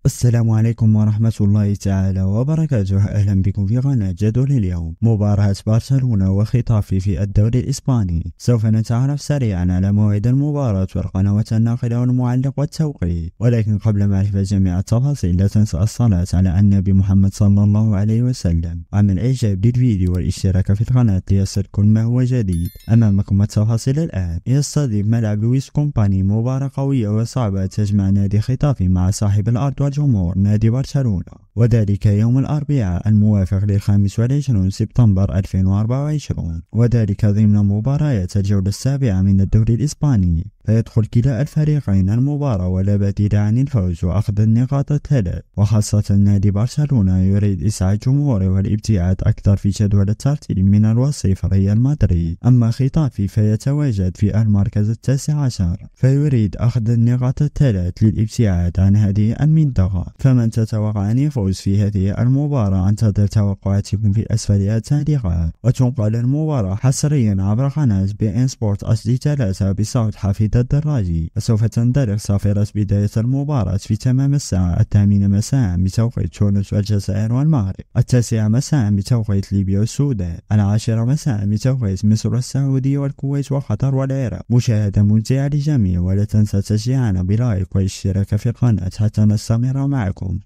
السلام عليكم ورحمة الله تعالى وبركاته. أهلا بكم في قناة جدول اليوم. مباراة برشلونة وخطافي في الدوري الإسباني. سوف نتعرف سريعا على موعد المباراة والقنوات الناقلة والمعلق والتوقيت، ولكن قبل معرفة جميع التفاصيل لا تنسى الصلاة على النبي محمد صلى الله عليه وسلم، وعمل إعجاب للفيديو والاشتراك في القناة ليصل كل ما هو جديد. أمامكم التفاصيل الآن. يستضيف ملعب لويس كومباني مباراة قوية وصعبة تجمع نادي خطافي مع صاحب الأرض جمهور نادي برشلونة، وذلك يوم الأربعاء الموافق ل25 سبتمبر 2024، وذلك ضمن مباريات الجولة السابعة من الدوري الإسباني. فيدخل كلا الفريقين المباراة ولا بديل عن الفوز وأخذ النقاط الثلاث، وخاصة نادي برشلونة يريد إسعاد جمهوره والابتعاد أكثر في جدول الترتيب من الوصيف ريال مدريد. أما خطافي فيتواجد في المركز 19 فيريد أخذ النقاط الثلاث للابتعاد عن هذه المنطقة. فمن تتوقع أن يفوز في هذه المباراة؟ انتظر توقعاتكم في أسفل التعليقات. وتنقل المباراة حصريا عبر قناة بي إن سبورت HD 3 بصوت حفيظ الدراجي، وسوف تندلق صافرة بداية المباراة في تمام الساعة 8 مساء بتوقيت تونس والجزائر والمغرب، 9 مساء بتوقيت ليبيا والسودان، 10 مساء بتوقيت مصر والسعودية والكويت وقطر والعراق. مشاهدة ممتعة للجميع، ولا تنسى تشجيعنا بلايك والاشتراك في القناة حتى نستمر معكم.